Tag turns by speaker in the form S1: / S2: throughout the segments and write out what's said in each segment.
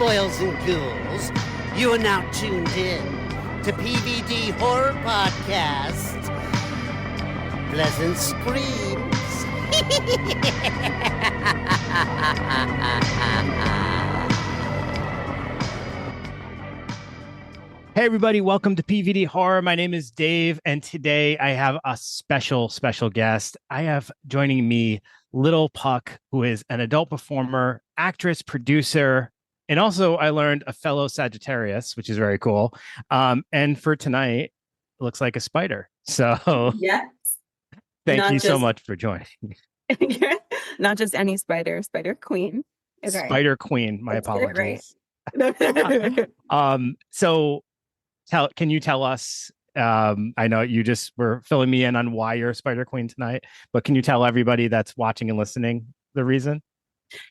S1: boils and ghouls. You are now tuned in to PVD Horror Podcast. Pleasant screams.
S2: Hey everybody, welcome to PVD Horror. My name is Dave, and today I have a special guest. I have joining me Little Puck, who is an adult performer, actress, producer, and also I learned a fellow Sagittarius, which is very cool. And for tonight, it looks like a spider. So
S3: yes,
S2: thank you so much for joining.
S3: Not just any spider, Spider Queen.
S2: Okay. Spider Queen, my apologies. Right. So can you tell us, I know you just were filling me in on why you're a Spider Queen tonight, but can you tell everybody that's watching and listening the reason?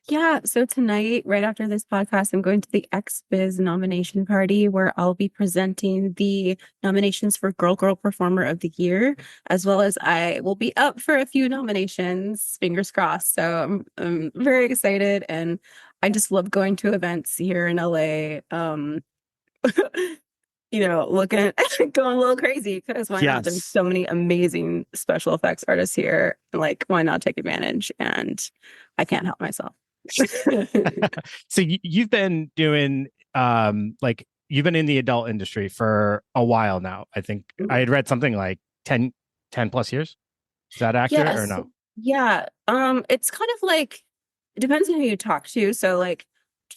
S3: Yeah, so tonight, right after this podcast, I'm going to the XBiz nomination party where I'll be presenting the nominations for Girl Performer of the Year, as well as I will be up for a few nominations, fingers crossed. So I'm very excited, and I just love going to events here in LA. Looking at going a little crazy because why not? There's so many amazing special effects artists here. Like, why not take advantage? And I can't help myself.
S2: So you've been doing you've been in the adult industry for a while now. I think I had read something like 10 plus years. Is that accurate or no?
S3: Yeah. It's kind of like, it depends on who you talk to. So like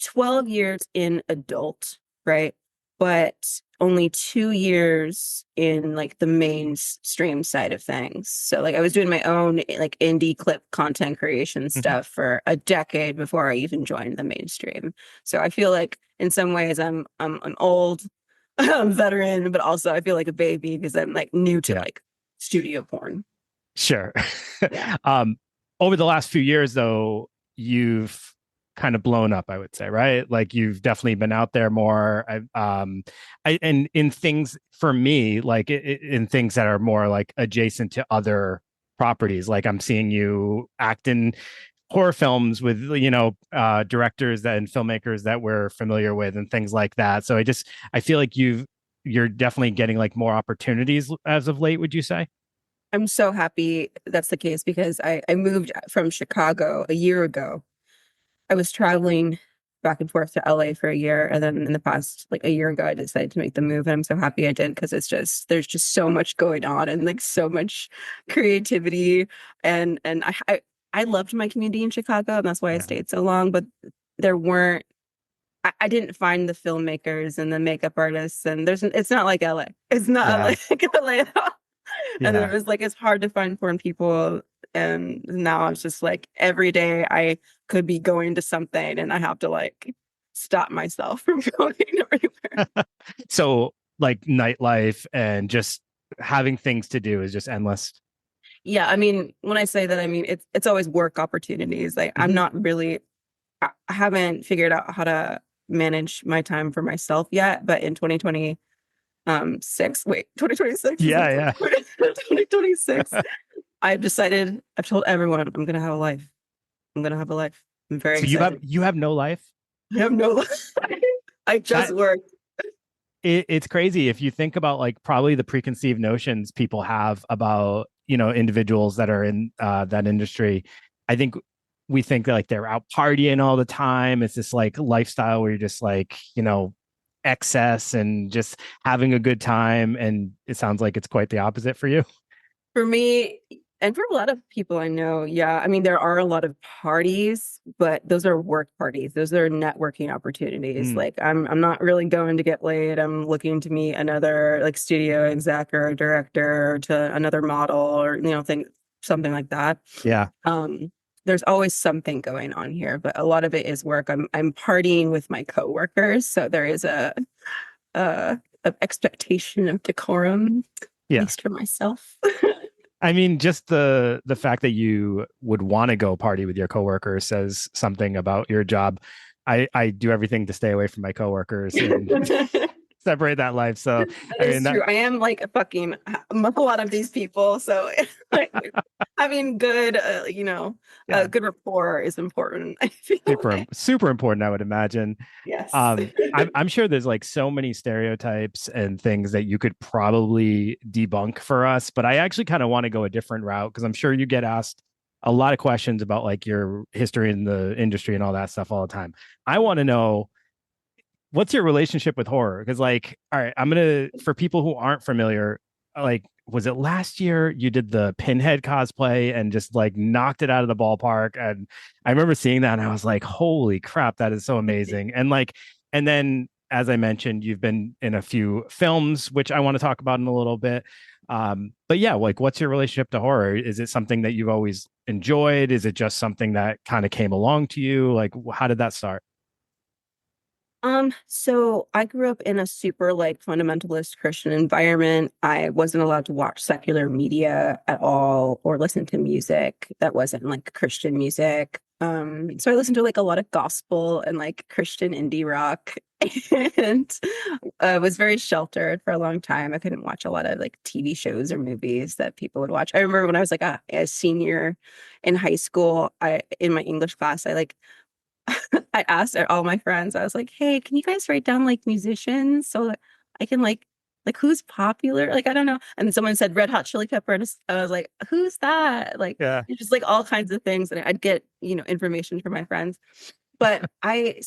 S3: 12 years in adult, right? But only 2 years in like the mainstream side of things. So like I was doing my own like indie clip content creation stuff for a decade before I even joined the mainstream. So I feel like in some ways I'm an old veteran, but also I feel like a baby because I'm like new to like studio porn.
S2: Sure. Over the last few years though, you've kind of blown up, I would say, right? Like you've definitely been out there more. And in things for me, like in things that are more like adjacent to other properties, like I'm seeing you act in horror films with, directors and filmmakers that we're familiar with and things like that. So I feel like you're definitely getting like more opportunities as of late, would you say?
S3: I'm so happy that's the case because I moved from Chicago a year ago. I was traveling back and forth to LA for a year. And then in the past, like a year ago, I decided to make the move. And I'm so happy I did because there's just so much going on and like so much creativity. And I loved my community in Chicago and that's why I stayed so long. But I didn't find the filmmakers and the makeup artists and it's not like LA. It's not like LA at all. And it was like, it's hard to find porn people. And now it's just like every day I could be going to something and I have to like stop myself from going everywhere.
S2: So like nightlife and just having things to do is just endless.
S3: Yeah. I mean, when I say that, I mean, it's always work opportunities. Like I haven't figured out how to manage my time for myself yet, but in 2026. Yeah. 2026. I've told everyone I'm going to have a life. I'm very excited.
S2: You have no life?
S3: I have no life. I just work.
S2: It's crazy. If you think about like probably the preconceived notions people have about, individuals that are in that industry, I think we think that like they're out partying all the time. It's this like lifestyle where you're just like, excess and just having a good time. And it sounds like it's quite the opposite for you.
S3: For me, and for a lot of people I know, I mean, there are a lot of parties, but those are work parties. Those are networking opportunities. Like I'm not really going to get laid. I'm looking to meet another like studio exec or a director, or to another model or, something like that.
S2: Yeah.
S3: There's always something going on here, but a lot of it is work. I'm partying with my coworkers. So there is a expectation of decorum, at least for myself.
S2: I mean, just the fact that you would want to go party with your coworkers says something about your job. I do everything to stay away from my coworkers and separate that life. So
S3: that is true. I am like a lot of these people. So like, Having good,
S2: Yeah.
S3: good rapport is important. I feel
S2: Super,
S3: like.
S2: super important, I would imagine.
S3: Yes.
S2: I'm sure there's like so many stereotypes and things that you could probably debunk for us, but I actually kind of want to go a different route because I'm sure you get asked a lot of questions about like your history in the industry and all that stuff all the time. I want to know what's your relationship with horror? Because like, all right, for people who aren't familiar, like, was it last year you did the Pinhead cosplay and just like knocked it out of the ballpark? And I remember seeing that and I was like, holy crap, that is so amazing. And like, and then as I mentioned, you've been in a few films, which I want to talk about in a little bit. But yeah, like, what's your relationship to horror? Is it something that you've always enjoyed? Is it just something that kind of came along to you? Like, how did that start?
S3: So I grew up in a super like fundamentalist Christian environment. I wasn't allowed to watch secular media at all or listen to music that wasn't like Christian music. So I listened to like a lot of gospel and like Christian indie rock and was very sheltered for a long time. I couldn't watch a lot of like TV shows or movies that people would watch. I remember when I was like a senior in high school, I in my English class, I like I asked all my friends, I was like, hey, can you guys write down like musicians so that I can like who's popular? Like, I don't know. And someone said Red Hot Chili Peppers. I was like, who's that? Like,
S2: Yeah.
S3: it's just like all kinds of things. And I'd get, information from my friends. But I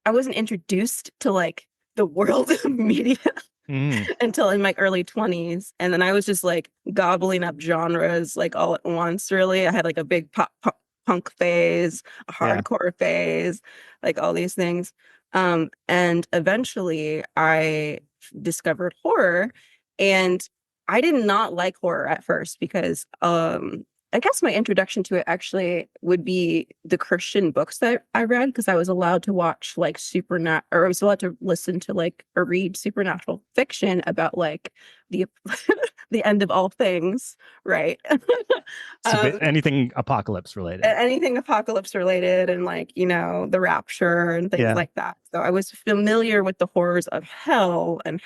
S3: wasn't introduced to like the world of media
S2: Mm,
S3: until in my early 20s. And then I was just like gobbling up genres like all at once, really. I had like a big punk phase, a
S2: yeah.
S3: hardcore phase, like all these things. And eventually I discovered horror, and I did not like horror at first because I guess my introduction to it actually would be the Christian books that I read, because I was allowed to watch like or I was allowed to listen to like or read supernatural fiction about like the the end of all things, right? um,
S2: Anything apocalypse related.
S3: anything apocalypse related and like, the rapture and things
S2: Yeah.
S3: like that. So I was familiar with the horrors of hell and,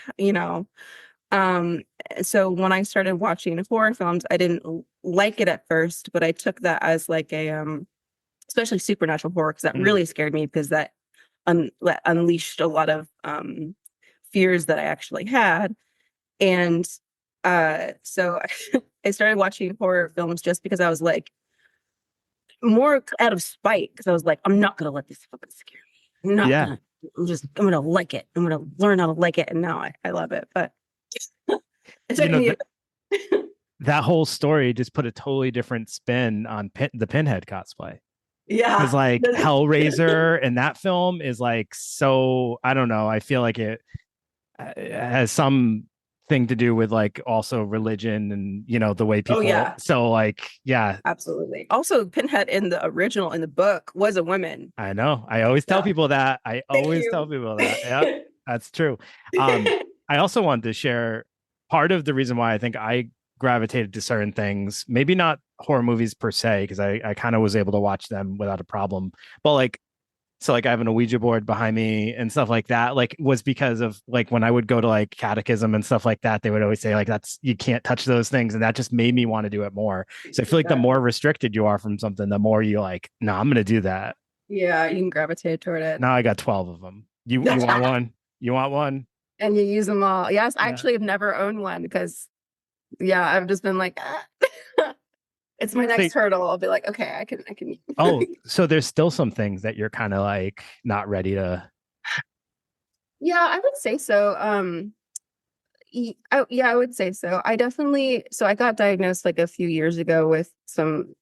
S3: um, so when I started watching horror films, I didn't like it at first, but I took that as like especially supernatural horror, because that
S2: Mm.
S3: really scared me, because that unleashed a lot of fears that I actually had. And so I started watching horror films just because I was like, more out of spite, because I was like, I'm not gonna let this fucking scare me. I'm not
S2: Yeah.
S3: gonna. I'm gonna like it. I'm gonna learn how to like it, and now I love it. But it
S2: You
S3: took
S2: know,
S3: me.
S2: that whole story just put a totally different spin on the Pinhead cosplay. Because
S3: Yeah.
S2: like Hellraiser and that film is like, so I don't know. I feel like it has some thing to do with like also religion and the way
S3: Oh
S2: people.
S3: yeah,
S2: So like, yeah,
S3: absolutely. Also, Pinhead in the original in the book was a woman.
S2: I know. I always tell
S3: So
S2: people that. I
S3: thank
S2: always tell
S3: you.
S2: people that. Yeah, that's true. I also wanted to share part of the reason why I think I gravitated to certain things, maybe not horror movies per se, because I kind of was able to watch them without a problem. But like, so like I have an Ouija board behind me and stuff like that, like was because of like when I would go to like catechism and stuff like that, they would always say like you can't touch those things. And that just made me want to do it more. So I feel like the more
S3: Exactly.
S2: restricted you are from something, the more you like, no, I'm gonna do that.
S3: Yeah, you can gravitate toward it.
S2: Now I got 12 of them. You want one? You want one?
S3: And you use them all. Yes, I
S2: Yeah.
S3: actually have never owned one because, yeah, I've just been like, it's my
S2: So,
S3: next hurdle. I'll be like, okay, I can.
S2: oh, so there's still some things that you're kind of like not ready to.
S3: Yeah, I would say so. Yeah, I would say so. So I got diagnosed like a few years ago with some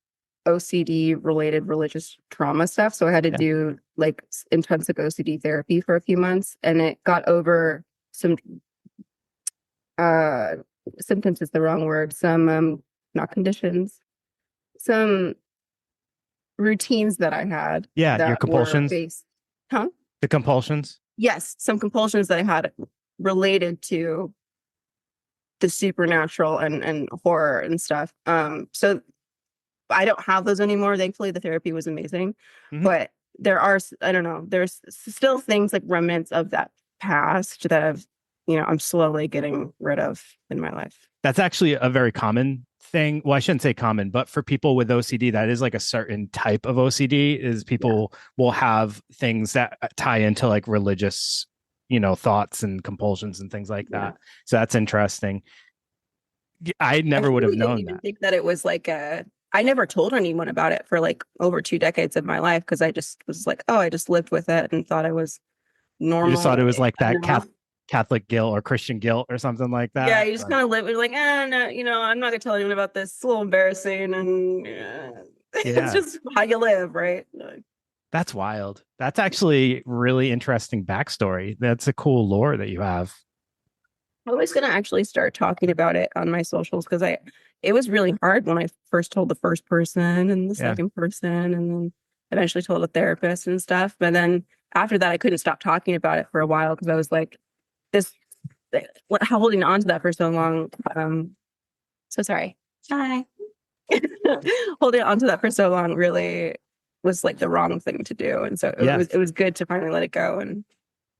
S3: OCD related religious trauma stuff. So I had to
S2: Yeah.
S3: do like intensive OCD therapy for a few months, and it got over some uh symptoms is the wrong word. Some not conditions, some routines that I had
S2: Yeah. Your
S3: that were
S2: compulsions,
S3: based, huh?
S2: the compulsions.
S3: Yes, some compulsions that I had related to the supernatural and horror and stuff. So I don't have those anymore. Thankfully, the therapy was amazing.
S2: Mhm.
S3: But I don't know, there's still things like remnants of that past that I'm slowly getting rid of in my life.
S2: That's actually a very common thing, well, I shouldn't say common, but for people with OCD, that is like a certain type of OCD, is people will have things that tie into like religious, thoughts and compulsions and things like that. So that's interesting. I
S3: I
S2: never would have
S3: really didn't
S2: known
S3: even
S2: that.
S3: think that it was like I never told anyone about it for like over 2 decades of my life because I just was like, oh, I just lived with it and thought I was
S2: You just thought
S3: normal
S2: it was like that
S3: enough.
S2: Catholic guilt or Christian guilt or something like
S3: Yeah,
S2: that.
S3: you just kind of live with like, no, I'm not gonna tell anyone about this. It's a little embarrassing, and it's
S2: Yeah,
S3: just how you live, right? Like,
S2: that's wild. That's actually really interesting backstory. That's a cool lore that you have.
S3: I was gonna actually start talking about it on my socials because it was really hard when I first told the first person and the
S2: Yeah.
S3: second person, and then eventually told a therapist and stuff. But then after that, I couldn't stop talking about it for a while because I was like, this holding on to that for so long. So sorry. Hi. Holding on to that for so long really was like the wrong thing to do, and so
S2: Yeah.
S3: it was good to finally let it go and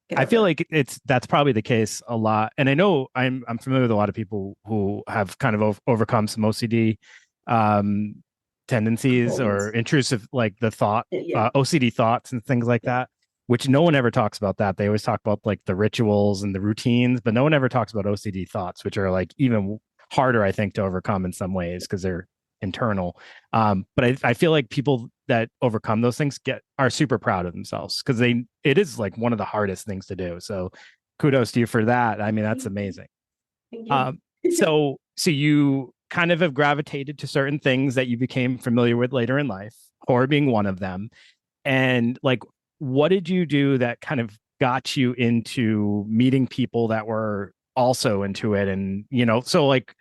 S3: get
S2: I
S3: over
S2: feel
S3: it.
S2: like that's probably the case a lot. And I know I'm familiar with a lot of people who have kind of overcome some OCD um tendencies or intrusive, like the thought
S3: Yeah.
S2: OCD thoughts and things like that, which no one ever talks about that. They always talk about like the rituals and the routines, but no one ever talks about OCD thoughts, which are like even harder, I think, to overcome in some ways because they're internal. But I feel like people that overcome those things are super proud of themselves because it is like one of the hardest things to do. So kudos to you for that. I mean, that's amazing.
S3: Thank you.
S2: So you kind of have gravitated to certain things that you became familiar with later in life, horror being one of them. And like, what did you do that kind of got you into meeting people that were also into it? And, so like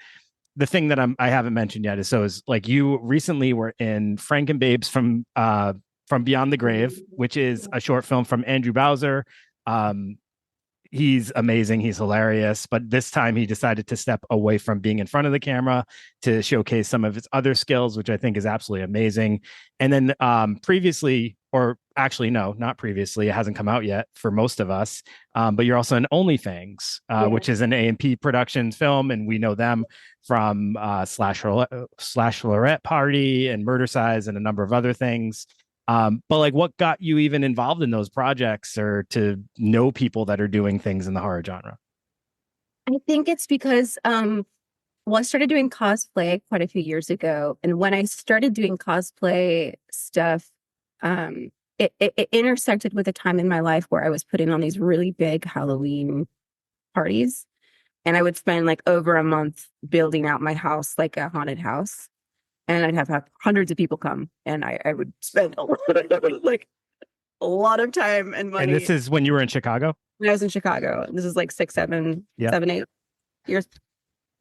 S2: the thing that I haven't mentioned yet is like you recently were in Frankenbabes from Beyond the Grave, which is a short film from Andrew Bowser. He's amazing. He's hilarious. But this time he decided to step away from being in front of the camera to showcase some of his other skills, which I think is absolutely amazing. And then previously, or actually, no, not previously, it hasn't come out yet for most of us. But you're also in OnlyFans, which is an A&P production film. And we know them from Slash Lorette Party and Murder Size and a number of other things. But like, what got you even involved in those projects or to know people that are doing things in the horror genre?
S3: I think it's because well, I started doing cosplay quite a few years ago, and when I started doing cosplay stuff, it intersected with a time in my life where I was putting on these really big Halloween parties, and I would spend like over a month building out my house like a haunted house, and I'd have hundreds of people come, and I would spend like a lot of time and
S2: And
S3: money
S2: this is when you were in Chicago?
S3: when I was in Chicago. This is like
S2: Yeah.
S3: 7, 8 years,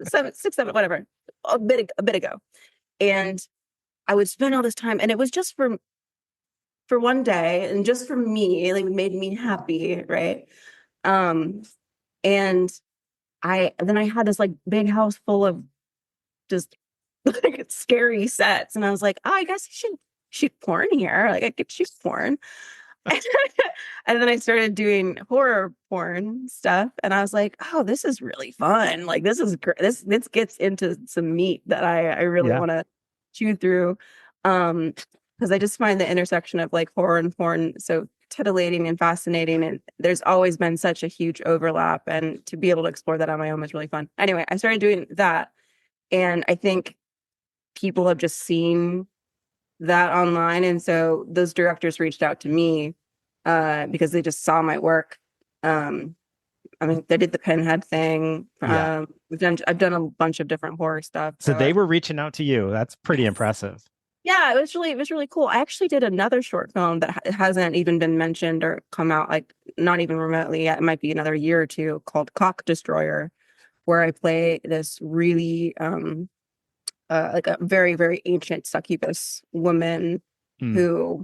S3: 7, 6, 7, whatever, a bit ago. And I would spend all this time, and it was just for one day, and just for me, like it made me happy, right? And then I had this like big house full of just like scary sets, and I was like, oh, I guess I should shoot porn here. Like I could shoot porn. And then I started doing horror porn stuff, and I was like, "Oh, this is really fun! Like, this is great. This gets into some meat that I really
S2: Yeah.
S3: want to chew through." Because I just find the intersection of like horror and porn so titillating and fascinating, and there's always been such a huge overlap, and to be able to explore that on my own was really fun. Anyway, I started doing that, and I think people have just seen that online, and so those directors reached out to me because they just saw my work. I mean, they did the Pinhead thing.
S2: Yeah.
S3: I've done a bunch of different horror stuff.
S2: So they were reaching out to you. That's pretty impressive.
S3: Yeah, it was really cool. I actually did another short film that hasn't even been mentioned or come out, like not even remotely yet. It might be another year or two, called Cock Destroyer, where I play this really like a very, very ancient succubus woman who,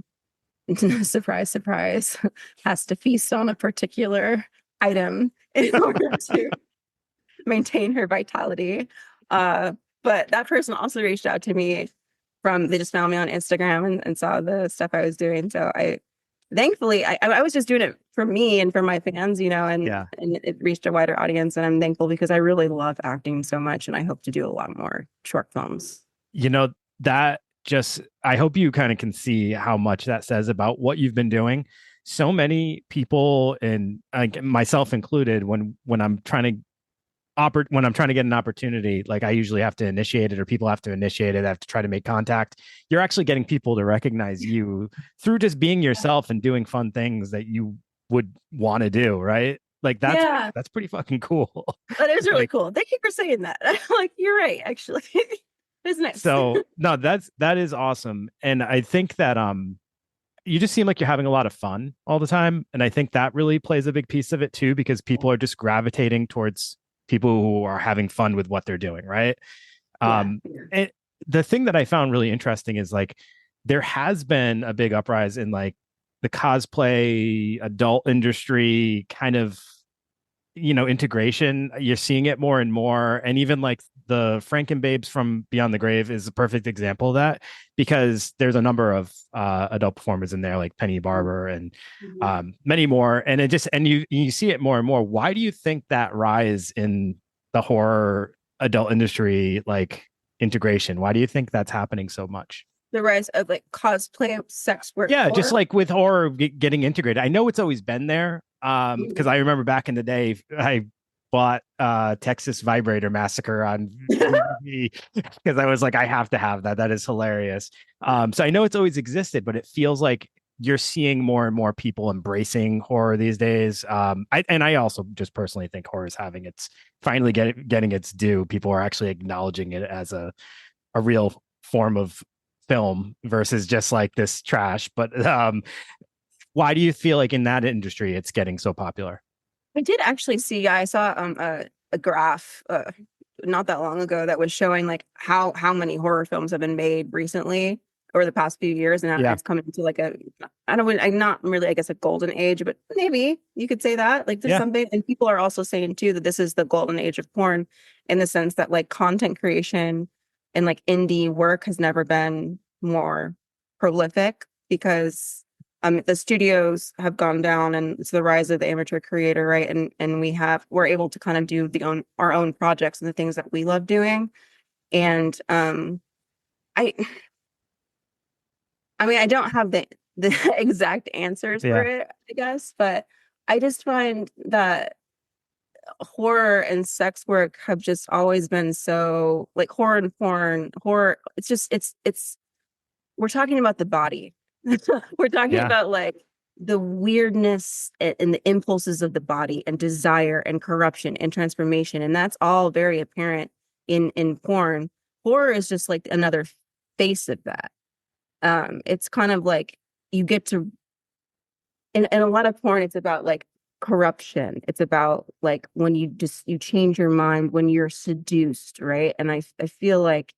S3: surprise, surprise, has to feast on a particular item in order to maintain her vitality. But that person also reached out to me they just found me on Instagram and saw the stuff I was doing. So I thankfully, I was just doing it for me and for my fans, you know, and
S2: Yeah.
S3: it reached a wider audience. And I'm thankful because I really love acting so much, and I hope to do a lot more short films.
S2: You know, that just, I hope you kind of can see how much that says about what you've been doing. So many people, and like myself included, when I'm trying to when I'm trying to get an opportunity, like I usually have to initiate it, or people have to initiate it. I have to try to make contact. You're actually getting people to recognize you through just being yourself and doing fun things that you would want to do, right? Like that's pretty fucking cool.
S3: That is really
S2: Like,
S3: cool. Thank you for saying that. Like, you're right, actually. It's nice.
S2: so no, that is awesome. And I think that you just seem like you're having a lot of fun all the time. And I think that really plays a big piece of it too, because people are just gravitating towards people who are having fun with what they're doing, right? And the thing that I found really interesting is like there has been a big uprise in like the cosplay adult industry kind of, you know, integration. You're seeing it more and more. And even like the Frankenbabes from Beyond the Grave is a perfect example of that, because there's a number of adult performers in there, like Penny Barber and many more. And it just, and you see it more and more. Why do you think that rise in the horror adult industry, like integration? Why do you think that's happening so much?
S3: The rise of like cosplay, sex work.
S2: Yeah,
S3: horror.
S2: just like with horror getting integrated. I know it's always been there. Because I remember back in the day, I bought Texas Vibrator Massacre on DVD because I was like, I have to have that. That is hilarious. So I know it's always existed, but it feels like you're seeing more and more people embracing horror these days. I also just personally think horror is having its finally getting its due. People are actually acknowledging it as a real form of film versus just like this trash. But why do you feel like in that industry it's getting so popular?
S3: I did actually see, I saw a graph not that long ago that was showing like how many horror films have been made recently over the past few years, and it's coming to like I'm not really, I guess, a golden age, but maybe you could say that. Like there's something, and people are also saying too that this is the golden age of porn, in the sense that like content creation and like indie work has never been more prolific, because the studios have gone down, and it's the rise of the amateur creator, right? And we're able to kind of do our own projects and the things that we love doing. And I mean, I don't have the exact answers for it, I guess, but I just find that horror and sex work have just always been so, like, horror and porn, it's we're talking about the body. We're talking about like the weirdness and the impulses of the body, and desire and corruption and transformation, and that's all very apparent in porn. Horror is just like another face of that. It's kind of like you get to, in a lot of porn, it's about like corruption. It's about like when you change your mind when you're seduced, right? And I feel like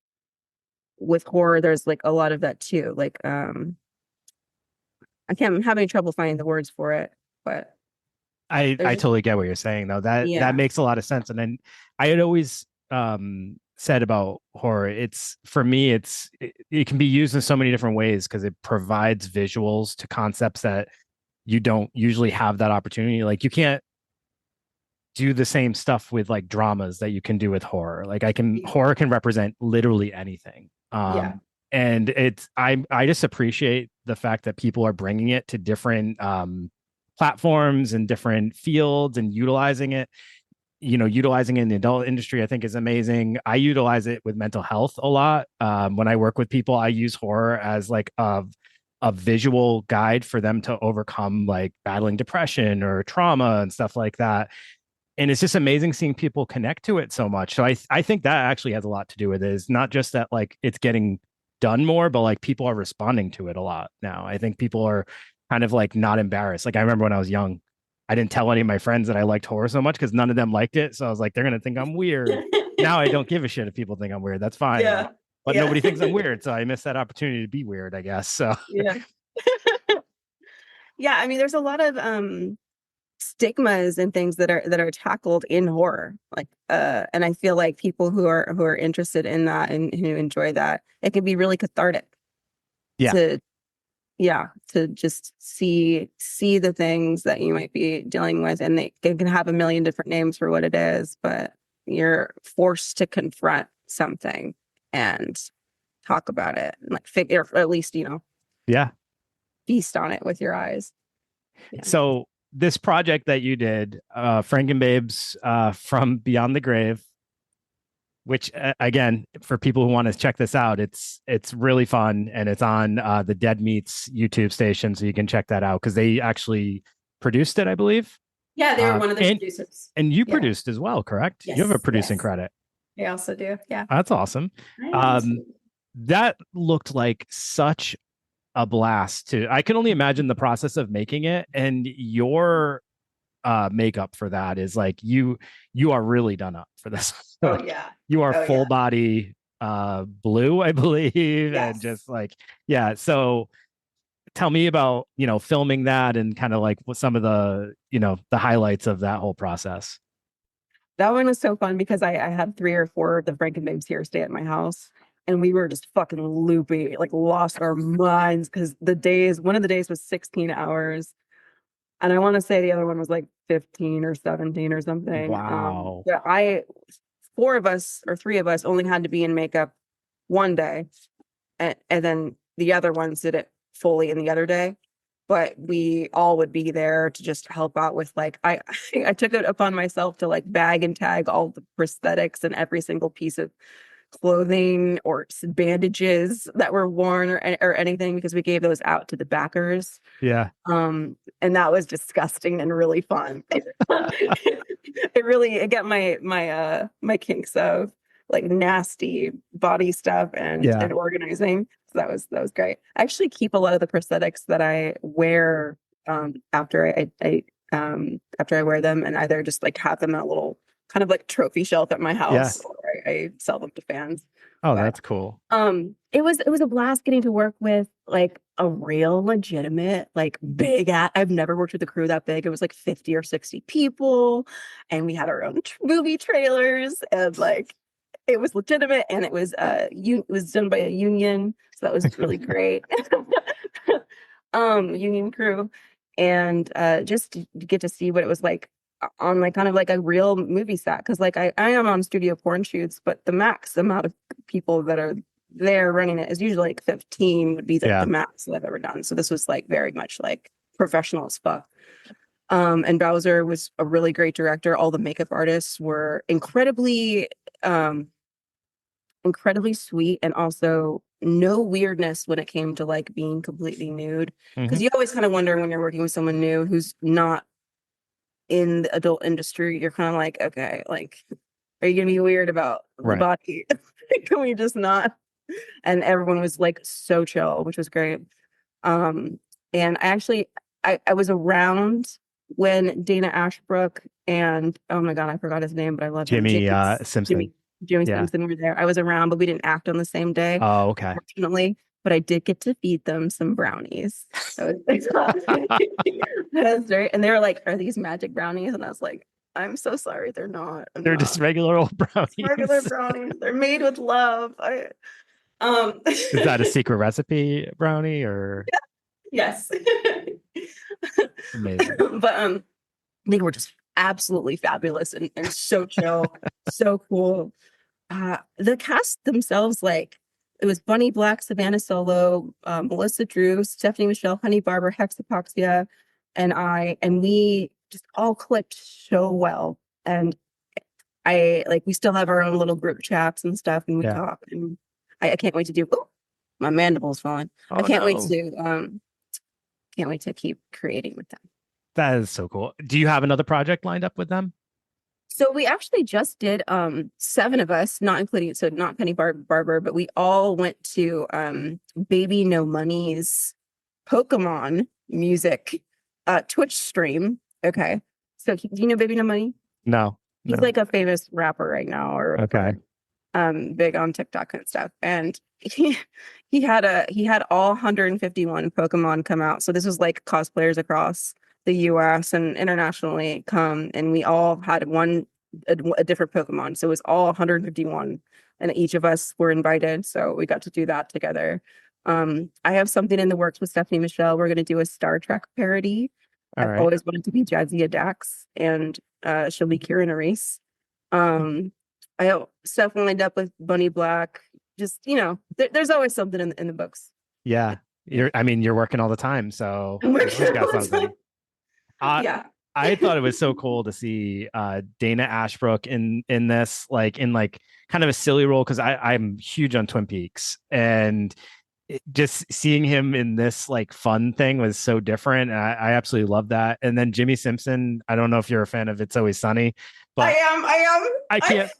S3: with horror there's like a lot of that too. Like I'm having trouble finding the words for it, but
S2: I totally get what you're saying though. That makes a lot of sense. And then I had always said about horror, it's, for me, it can be used in so many different ways because it provides visuals to concepts that you don't usually have that opportunity. Like you can't do the same stuff with like dramas that you can do with horror. Like horror can represent literally anything. And I just appreciate the fact that people are bringing it to different platforms and different fields and utilizing it. You know, utilizing it in the adult industry, I think, is amazing. I utilize it with mental health a lot. When I work with people, I use horror as like a visual guide for them to overcome like battling depression or trauma and stuff like that. And it's just amazing seeing people connect to it so much. So I think that actually has a lot to do with it. It's not just that like it's getting done more, but like people are responding to it a lot now. I think people are kind of like not embarrassed. Like I remember when I was young, I didn't tell any of my friends that I liked horror so much because none of them liked it. So I was like, they're going to think I'm weird. Now I don't give a shit if people think I'm weird. That's fine. But nobody thinks I'm weird. So I missed that opportunity to be weird, I guess. So
S3: yeah, I mean, there's a lot of stigmas and things that are tackled in horror, like and I feel like people who are interested in that and who enjoy that, it can be really cathartic to to just see the things that you might be dealing with, and they can have a million different names for what it is, but you're forced to confront something and talk about it and like figure, or at least,
S2: Yeah.
S3: feast on it with your eyes. Yeah.
S2: So this project that you did, Frankenbabes, from Beyond the Grave, which again, for people who want to check this out, it's really fun, and it's on the Dead Meats YouTube station, so you can check that out because they actually produced it, I believe.
S3: Yeah, they were one of the producers.
S2: And you produced as well, correct?
S3: Yes,
S2: You have a producing credit.
S3: I also do. Yeah.
S2: That's awesome. That looked like such a blast too. I can only imagine the process of making it, and your makeup for that is like you are really done up for this.
S3: Oh yeah.
S2: You are full body blue, I believe. Yes. And just like, yeah. So tell me about, filming that and kind of like what some of the, the highlights of that whole process.
S3: That one was so fun because I had 3 or 4 of the Frankenbabes here stay at my house, and we were just fucking loopy, like lost our minds because one of the days was 16 hours. And I want to say the other one was like 15 or 17 or something.
S2: Wow.
S3: 4 of us or 3 of us only had to be in makeup one day. And then the other ones did it fully in the other day. But we all would be there to just help out with like, I took it upon myself to like bag and tag all the prosthetics and every single piece of clothing or bandages that were worn or anything, because we gave those out to the backers.
S2: Yeah.
S3: And that was disgusting and really fun. It got my kinks of like nasty body stuff and organizing. So that was great. I actually keep a lot of the prosthetics that I wear after I wear them, and either just like have them in a little kind of like trophy shelf at my house, or I sell them to fans.
S2: Oh, that's cool.
S3: It was a blast getting to work with like a real legitimate, like big I've never worked with a crew that big. It was like 50 or 60 people, and we had our own movie trailers, and like it was legitimate, and it was it was done by a union, so that was really great. Union crew, and just to get to see what it was like on like kind of like a real movie set, because like I am on studio porn shoots, but the max amount of people that are there running it is usually like 15 would be the max that I've ever done. So this was like very much like professional as fuck. And Bowser was a really great director. All the makeup artists were incredibly sweet, and also no weirdness when it came to like being completely nude, because you always kind of wonder when you're working with someone new who's not in the adult industry. You're kind of like, okay, like, are you gonna be weird about the body? Can we just not? And everyone was like so chill, which was great. And I was around when Dana Ashbrook and, oh my god, I forgot his name, but I love
S2: Jimi Simpson.
S3: Jimi Simpson were there. I was around, but we didn't act on the same day.
S2: Oh, okay.
S3: Unfortunately, but I did get to feed them some brownies. So that's great. And they were like, "Are these magic brownies?" And I was like, "I'm so sorry, they're not.
S2: They're just regular old brownies.
S3: Regular brownies. They're made with love."
S2: Is that a secret recipe brownie or?
S3: Yes.
S2: Amazing.
S3: But they were just absolutely fabulous and so chill, so cool. The cast themselves, like, it was Bunny Black, Savannah Solo, Melissa Drew, Stephanie Michelle, Honey Barber, Hexapoxia, and we just all clicked so well. And we still have our own little group chats and stuff, and we talk. And I can't wait to do. Oh, my mandible's falling.
S2: Oh,
S3: I can't wait to keep creating with them.
S2: That is so cool. Do you have another project lined up with them?
S3: So we actually just did 7 of us, not Penny Barber, but we all went to Baby No Money's Pokemon music Twitch stream. Okay. So do you know Baby No Money?
S2: No.
S3: He's like a famous rapper right now, or big on TikTok and stuff. And he had all 151 Pokemon come out. So this was like cosplayers across the US and internationally come, and we all had a different Pokemon. So it was all 151, and each of us were invited. So we got to do that together. I have something in the works with Stephanie Michelle. We're going to do a Star Trek parody.
S2: All
S3: I've
S2: right.
S3: always wanted to be Jadzia Dax, and she'll be Kira Nerys. I have stuff lined up with Bunny Black. Just, there's always something in the books.
S2: Yeah. You're working all the time, so
S3: I'm
S2: you
S3: working
S2: always got
S3: all the
S2: something.
S3: Yeah.
S2: I thought it was so cool to see Dana Ashbrook in this, like in like kind of a silly role, because I'm huge on Twin Peaks, and just seeing him in this like fun thing was so different. And I absolutely love that. And then Jimmy Simpson, I don't know if you're a fan of It's Always Sunny, but
S3: I am.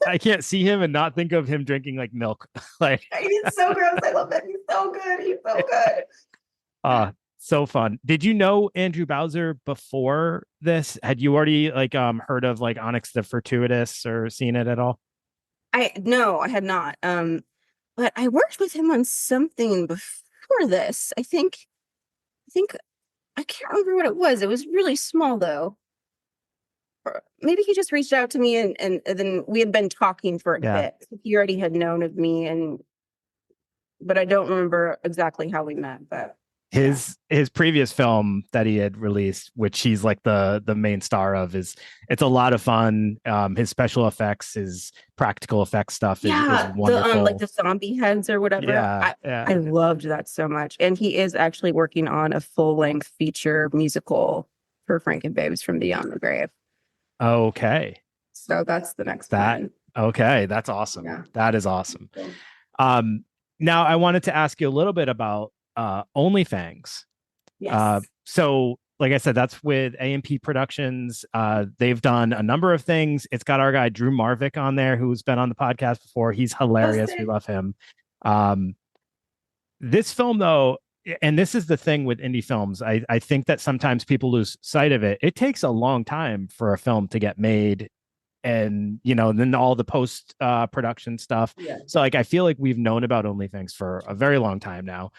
S2: I can't see him and not think of him drinking like milk. Like
S3: He's so gross. I love it. He's so good. He's so good.
S2: So fun. Did you know Andrew Bowser before this? Had you already like heard of like Onyx the Fortuitous or seen it at all?
S3: No, I had not. But I worked with him on something before this. I think I can't remember what it was. It was really small though. Or maybe he just reached out to me and then we had been talking for a bit. He already had known of me, but I don't remember exactly how we met. But
S2: his previous film that he had released, which he's like the main star of, it's a lot of fun. His special effects, his practical effects stuff is wonderful.
S3: Like the zombie heads or whatever. I loved that so much. And he is actually working on a full-length feature musical for Frankenbabes from Beyond the Grave.
S2: Okay.
S3: So that's the next one.
S2: Okay, that's awesome. Yeah. That is awesome. Now I wanted to ask you a little bit about OnlyFans.
S3: Yes.
S2: So like I said, that's with AMP Productions. They've done a number of things. It's got our guy Drew Marvick on there, who's been on the podcast before. He's hilarious. We love him. This film though, and this is the thing with indie films, I think that sometimes people lose sight of it. It takes a long time for a film to get made, and then all the post production stuff. So like I feel like we've known about OnlyFans for a very long time now.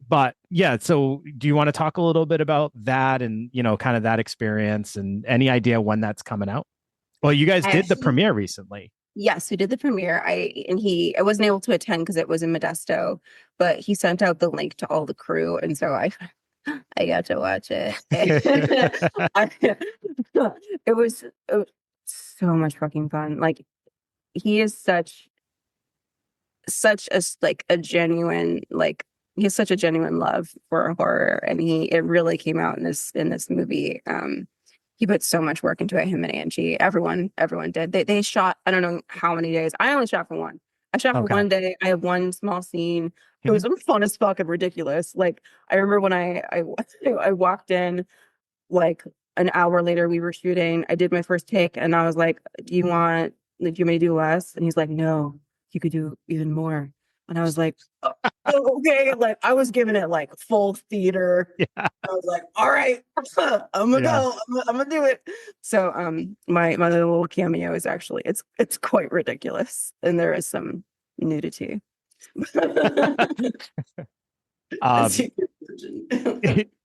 S2: But yeah, so do you want to talk a little bit about that and kind of that experience, and any idea when that's coming out? Well, you guys did the premiere recently.
S3: Yes, we did the premiere. I wasn't able to attend because it was in Modesto, but he sent out the link to all the crew, and so I got to watch it. It was so much fucking fun. Like, he is such a like a genuine, like, he has such a genuine love for horror, and it really came out in this movie. He put so much work into it, him and Angie. Everyone did. They shot, I don't know how many days. I only shot for one. I shot for one day. I have one small scene. It was fun as fuck and ridiculous. Like, I remember when I walked in, like an hour later we were shooting. I did my first take and I was like, do you want me to do less? And he's like, no, you could do even more. And I was like, oh, okay. Like, I was giving it like full theater. Yeah. I was like, all right, I'm gonna go. I'm gonna do it. So my little cameo is actually it's quite ridiculous, and there is some nudity.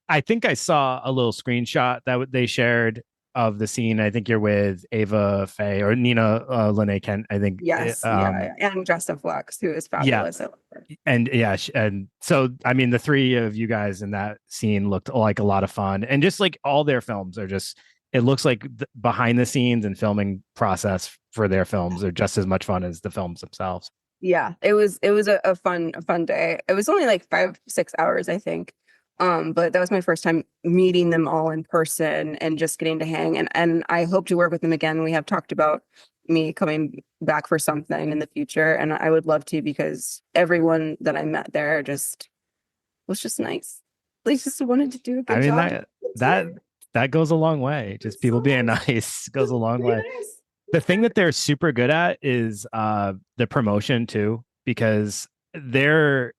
S2: I think I saw a little screenshot that they shared of the scene. I think you're with Ava Faye or Nina Lene Kent, I think.
S3: Yes, and Justin Flux, who is fabulous.
S2: And and so I mean, the three of you guys in that scene looked like a lot of fun, and just like all their films are just, it looks like the behind the scenes and filming process for their films are just as much fun as the films themselves.
S3: Yeah, it was a fun day. It was only like 5-6 hours, I think. But that was my first time meeting them all in person and just getting to hang. And I hope to work with them again. We have talked about me coming back for something in the future, and I would love to, because everyone that I met there was just nice. They just wanted to do a good job.
S2: That goes a long way. Just people being nice goes a long way. Nice. The thing that they're super good at is the promotion too, because they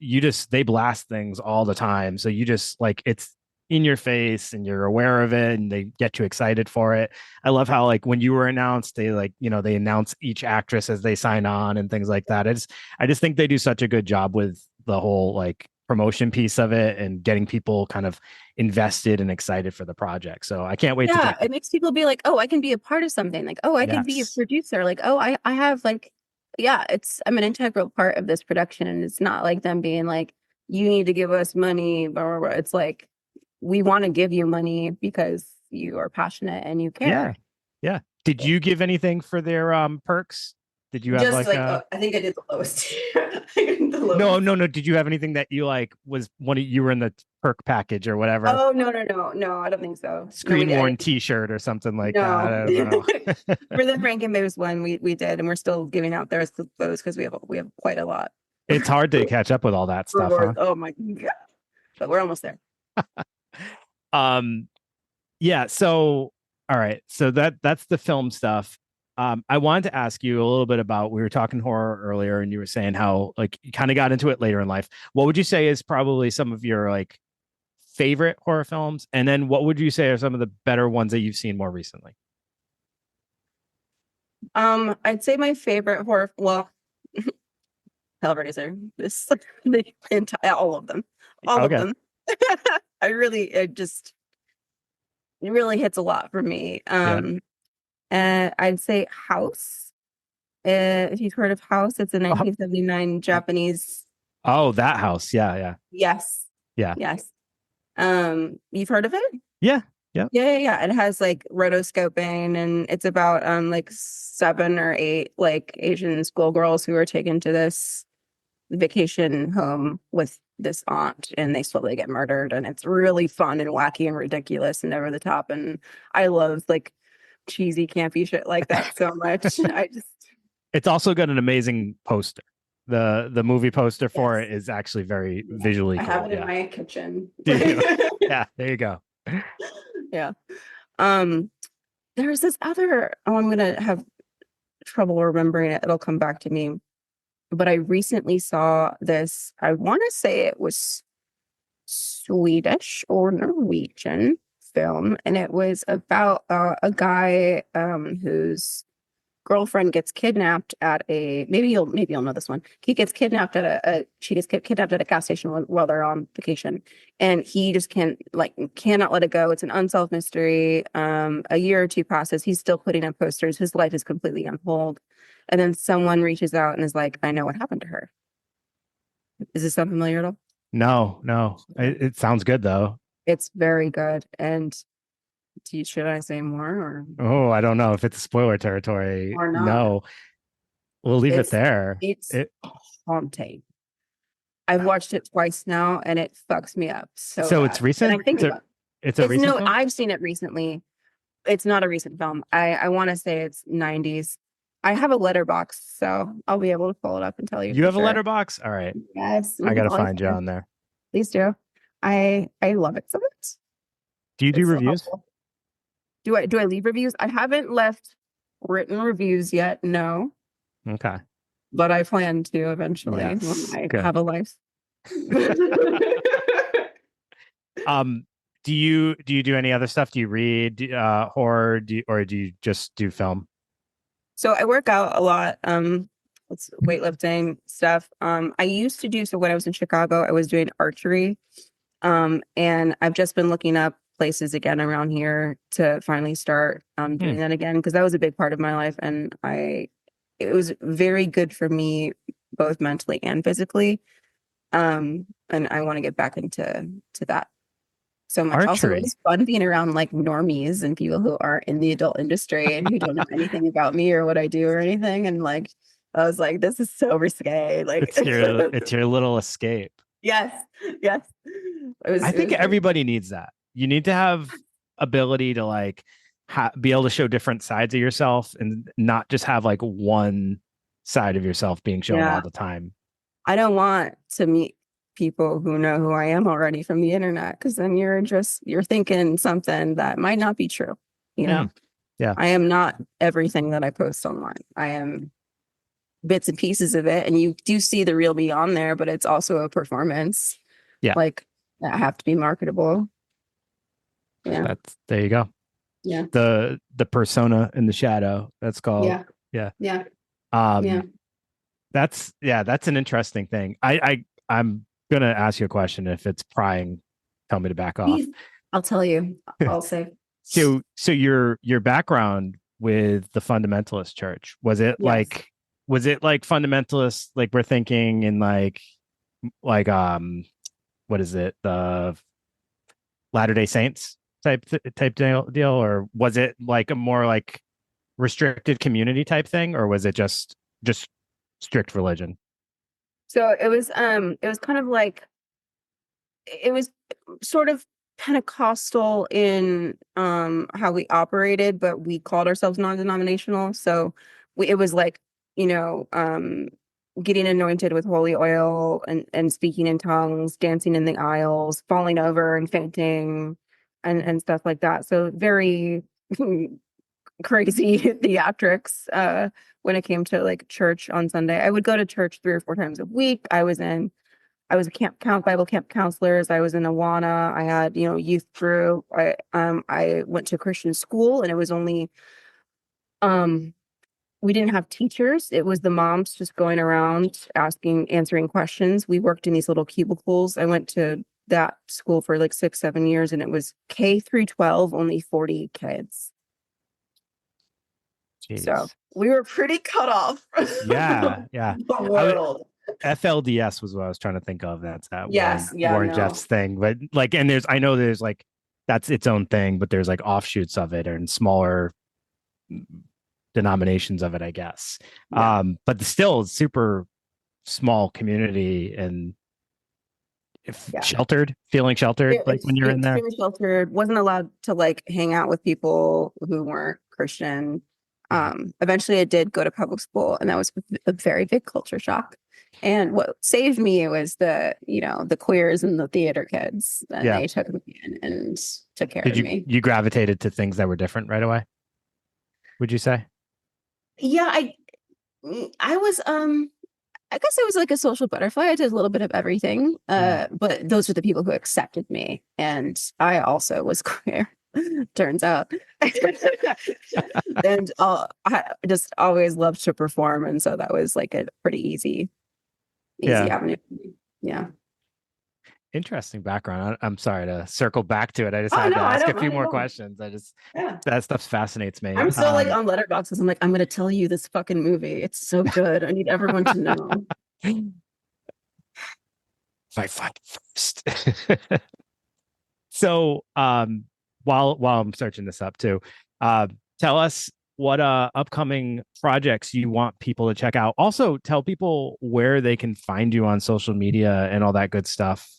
S2: blast things all the time. So you just like, it's in your face and you're aware of it, and they get you excited for it. I love how like when you were announced, they like, they announce each actress as they sign on and things like that. I just think they do such a good job with the whole like promotion piece of it and getting people kind of invested and excited for the project. So I can't wait to
S3: it makes people be like, oh, I can be a part of something. Like, oh, I can be a producer. Like, oh, I have like, I'm an integral part of this production. And it's not like them being like, you need to give us money, blah, blah, blah. It's like, we want to give you money because you are passionate and you care.
S2: Yeah. Did you give anything for their perks? Did you have
S3: Just
S2: like
S3: like,
S2: a
S3: I think I did the lowest. The lowest.
S2: no. Did you have anything that you like was you were in the perk package or whatever?
S3: Oh, no, I don't think so.
S2: Screen
S3: No,
S2: worn T-shirt or something like that.
S3: no.
S2: I don't know.
S3: For the Frankenbabes one, we did, and we're still giving out those because we have quite a lot.
S2: It's hard to catch up with all that stuff, huh?
S3: Oh my god! But we're almost there.
S2: Yeah. So, all right. So that's the film stuff. I wanted to ask you a little bit about, we were talking horror earlier and you were saying how like you kind of got into it later in life. What would you say is probably some of your like favorite horror films? And then what would you say are some of the better ones that you've seen more recently?
S3: I'd say my favorite horror, well, Hellraiser, all of them. All of them. It really hits a lot for me. And I'd say House. If you've heard of House, it's a 1979 Japanese.
S2: Oh, that House. Yeah.
S3: Yes.
S2: Yeah.
S3: Yes. You've heard of it?
S2: Yeah.
S3: It has like rotoscoping, and it's about like 7 or 8 like Asian schoolgirls who are taken to this vacation home with this aunt, and they slowly get murdered, and it's really fun and wacky and ridiculous and over the top, and I love like cheesy campy shit like that so much.
S2: It's also got an amazing poster. The movie poster for it is actually very visually cool.
S3: I have it in my kitchen.
S2: Yeah, there you go.
S3: Yeah. There's this other, I'm gonna have trouble remembering it. It'll come back to me. But I recently saw this, I want to say it was Swedish or Norwegian film, and it was about a guy whose girlfriend gets kidnapped at a, maybe you'll know this one. She gets kidnapped at a gas station while they're on vacation, and he just cannot let it go. It's an unsolved mystery. A year or two passes, he's still putting up posters. His life is completely on hold, and then someone reaches out and is like, I know what happened to her. Does this sound familiar at all?
S2: No. It sounds good though.
S3: It's very good. And should I say more? Or
S2: oh, I don't know if it's spoiler territory
S3: or not.
S2: No, we'll leave it there.
S3: It's haunting. I've watched it twice now, and it fucks me up. So
S2: it's recent.
S3: And I think
S2: it's a recent film?
S3: I've seen it recently. It's not a recent film. I want to say it's 90s. I have a letterbox, so I'll be able to pull it up and tell you.
S2: You have a letterbox? All right.
S3: Yes.
S2: I gotta find you on there.
S3: Please do. I love it so much.
S2: Do you do reviews?
S3: So do I leave reviews? I haven't left written reviews yet. No.
S2: Okay.
S3: But I plan to eventually when I have a life.
S2: Do you do any other stuff? Do you read horror? Or do you just do film?
S3: So I work out a lot. It's weightlifting stuff. I used to do, so when I was in Chicago, I was doing archery. And I've just been looking up places again around here to finally start doing that again, because that was a big part of my life, and it was very good for me both mentally and physically. And I want to get back into that so much.
S2: Archery.
S3: Also, it's fun being around like normies and people who aren't in the adult industry and who don't know anything about me or what I do or anything. And like, I was like, this is so risque. Like
S2: it's your little escape.
S3: Yes.
S2: I think everybody needs that. You need to have ability to like be able to show different sides of yourself and not just have like one side of yourself being shown all the time. I
S3: don't want to meet people who know who I am already from the internet, because then you're thinking something that might not be true. You know?
S2: Yeah.
S3: I am not everything that I post online. I am bits and pieces of it, and you do see the real me on there, but it's also a performance.
S2: Yeah.
S3: Like that have to be marketable. Yeah.
S2: There you go.
S3: Yeah.
S2: The persona in the shadow. That's called.
S3: Yeah.
S2: That's an interesting thing. I'm gonna ask you a question. If it's prying, tell me to back off.
S3: I'll tell you. I'll say.
S2: So your background with the fundamentalist church, was it like fundamentalist, like we're thinking in like what is it, the Latter-day Saints type deal, or was it like a more like restricted community type thing, or was it just strict religion?
S3: So it was kind of like, it was sort of Pentecostal in how we operated, but we called ourselves non-denominational. So it was like, you know, getting anointed with holy oil and speaking in tongues, dancing in the aisles, falling over and fainting and stuff like that. So very crazy theatrics when it came to like church on Sunday. I would go to church 3 or 4 times a week. I was a Bible camp counselors. I was in Awana. I had, youth group. I went to Christian school, and it was only we didn't have teachers. It was the moms just going around answering questions. We worked in these little cubicles. I went to that school for like 6, 7 years, and it was K-12, only 40 kids.
S2: Jeez.
S3: So we were pretty cut off.
S2: Yeah.
S3: The world.
S2: FLDS was what I was trying to think of. That's that
S3: Yes,
S2: Warren Jeffs thing. But like, and I know there's like, that's its own thing, but there's like offshoots of it and smaller denominations of it, I guess.
S3: Yeah.
S2: But still super small community, and feeling sheltered, like when you're in there.
S3: Sheltered, wasn't allowed to like hang out with people who weren't Christian. Eventually I did go to public school, and that was a very big culture shock. And what saved me was the queers and the theater kids. And they took me in and took care of me.
S2: You gravitated to things that were different right away, would you say?
S3: Yeah, I was I guess I was like a social butterfly. I did a little bit of everything. But those were the people who accepted me. And I also was queer, turns out. And I just always loved to perform. And so that was like a pretty easy avenue. Yeah.
S2: Interesting background. I'm sorry to circle back to it. I just had to ask a few more questions. That stuff fascinates me.
S3: I'm still like on Letterboxd. I'm like, I'm going to tell you this fucking movie. It's so good. I need everyone to know.
S2: My fuck first. So, while I'm searching this up too, tell us what upcoming projects you want people to check out. Also, tell people where they can find you on social media and all that good stuff.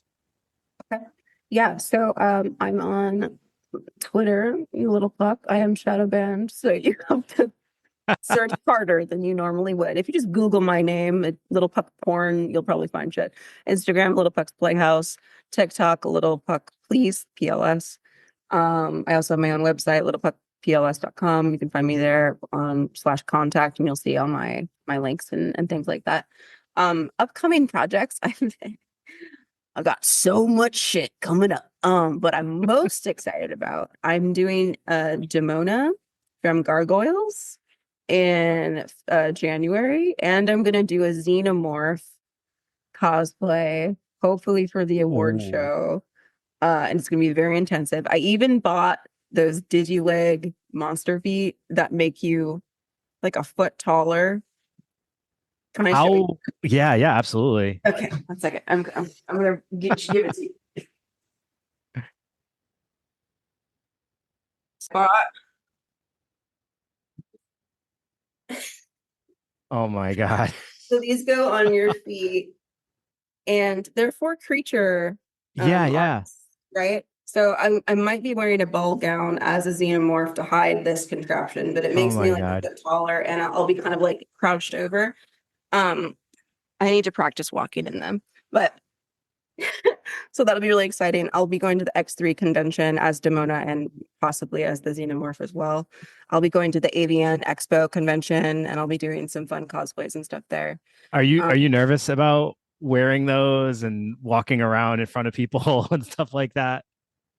S3: Okay. Yeah. So I'm on Twitter, you little fuck. I am shadow banned, so you have to search harder than you normally would. If you just Google my name, Little Puck Porn, you'll probably find shit. Instagram, Little Puck's Playhouse. TikTok, Little Puck Please, PLS. I also have my own website, littlepuckpls.com. You can find me there on /contact, and you'll see all my links and things like that. Upcoming projects, I've got so much shit coming up. But I'm most excited about, I'm doing Demona from Gargoyles in January, and I'm gonna do a Xenomorph cosplay, hopefully for the award show. And it's gonna be very intensive. I even bought those Digileg monster feet that make you like a foot taller. Can I show you?
S2: Yeah, absolutely.
S3: Okay, 1 second. I'm gonna give it to you. Spot.
S2: Oh my God.
S3: So these go on your feet, and they're for creature. Arts, right? So I might be wearing a ball gown as a xenomorph to hide this contraption, but it makes me like a bit taller, and I'll be kind of like crouched over. I need to practice walking in them, but so that'll be really exciting. I'll be going to the X3 convention as Demona and possibly as the Xenomorph as well. I'll be going to the Avian Expo convention, and I'll be doing some fun cosplays and stuff there.
S2: Are you nervous about wearing those and walking around in front of people and stuff like that?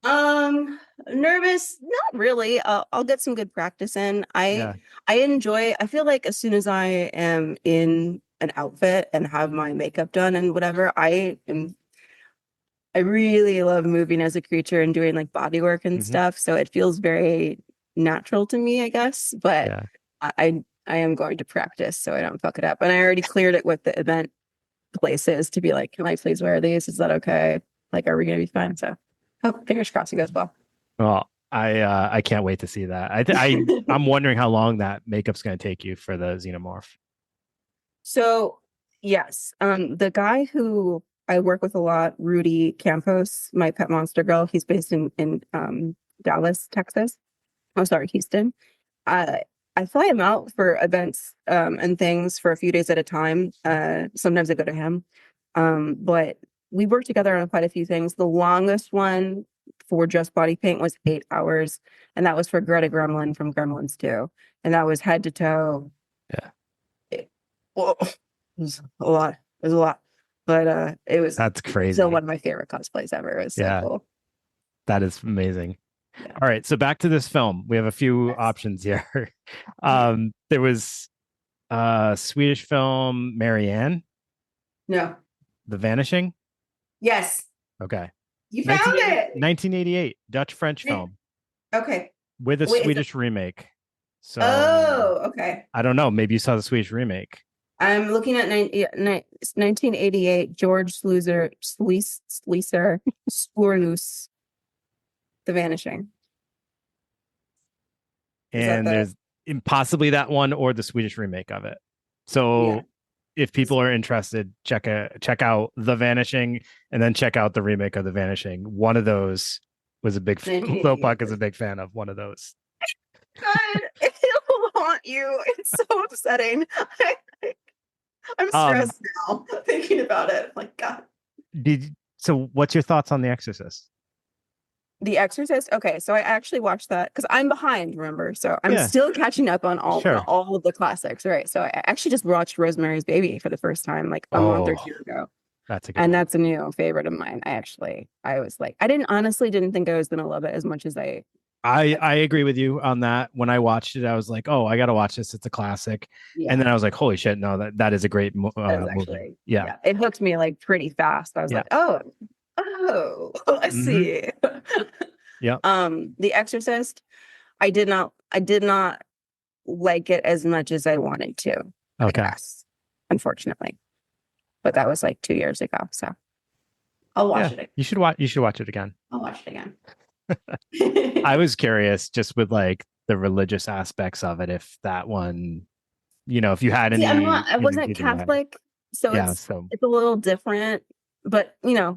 S3: Nervous? Not really. I'll get some good practice in. I feel like as soon as I am in an outfit and have my makeup done and whatever, I really love moving as a creature and doing like body work and stuff. So it feels very natural to me, I guess. But I am going to practice so I don't fuck it up. And I already cleared it with the event places to be like, can I please wear these? Is that okay? Like, are we gonna be fine? So, fingers crossed it goes well.
S2: Well, I can't wait to see that. I'm wondering how long that makeup's going to take you for the xenomorph.
S3: So yes, the guy who I work with a lot, Rudy Campos, my pet monster girl, he's based in Dallas, Texas. Oh, sorry, Houston. I fly him out for events and things for a few days at a time. Sometimes I go to him. But we work together on quite a few things. The longest one for just body paint was 8 hours, and that was for Greta Gremlin from Gremlins 2. And that was head to toe.
S2: Yeah.
S3: Whoa, it was a lot. It was a lot. But
S2: that's crazy.
S3: Still one of my favorite cosplays ever. It was so cool.
S2: That is amazing.
S3: Yeah.
S2: All right, so back to this film. We have a few options here. There was Swedish film Marianne.
S3: No.
S2: The Vanishing.
S3: Yes.
S2: Okay.
S3: You found it.
S2: 1988 Dutch-French film.
S3: Okay.
S2: With a Swedish remake. So.
S3: Oh, okay.
S2: I don't know. Maybe you saw the Swedish remake.
S3: I'm looking at 1988 George Sluicer Sporlus, The Vanishing.
S2: And there's possibly that one or the Swedish remake of it. So if people are interested, check out The Vanishing and then check out the remake of The Vanishing. One of those was a big Lopuk is a big fan of one of those.
S3: God, it'll haunt you. It's so upsetting. I'm stressed now thinking about it. Like, God.
S2: So what's your thoughts on The Exorcist?
S3: The Exorcist. Okay, so I actually watched that because I'm behind, remember? So I'm still catching up on all of the classics, right? So I actually just watched Rosemary's Baby for the first time like a month or two ago. That's a new favorite of mine. I was like, I didn't think I was gonna love it as much as I
S2: agree with you on that. When I watched it, I was like, oh, I gotta watch this. It's a classic. Yeah. And then I was like, holy shit, no, that is a great movie. Yeah.
S3: It hooked me like pretty fast. I was like, oh, I see.
S2: Yeah.
S3: The Exorcist, I did not like it as much as I wanted to.
S2: Okay.
S3: Guess, unfortunately. But that was like 2 years ago. So I'll watch it again. You should
S2: watch it again.
S3: I'll watch it again.
S2: I was curious just with like the religious aspects of it, if that one, if you had any.
S3: I wasn't Catholic, so it's a little different, but
S2: Yep.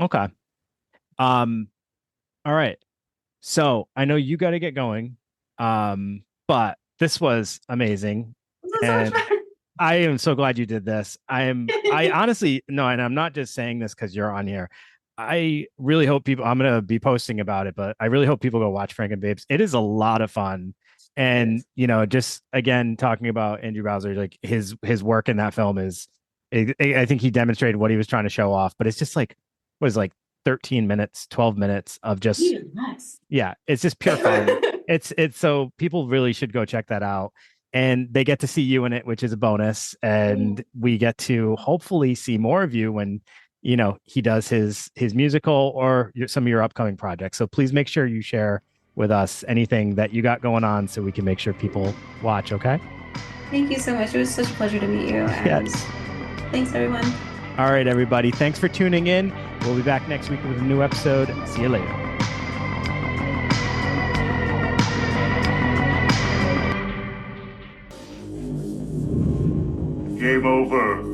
S2: Okay. All right. So I know you got to get going. But this was amazing. And I am so glad you did this. I honestly, no, and I'm not just saying this because you're on here. I really hope I'm going to be posting about it, but I really hope people go watch Frankenbabes. It is a lot of fun. And, just again, talking about Andrew Bowser, like his work in that film I think he demonstrated what he was trying to show off, but it's just like, 13 minutes, 12 minutes of just, it's just pure fun. It's so people really should go check that out. And they get to see you in it, which is a bonus. And we get to hopefully see more of you when, he does his musical or some of your upcoming projects. So please make sure you share with us anything that you got going on so we can make sure people watch. Okay.
S3: Thank you so much. It was such a pleasure to meet you. And thanks, everyone.
S2: All right, everybody. Thanks for tuning in. We'll be back next week with a new episode. See you later.
S4: Game over.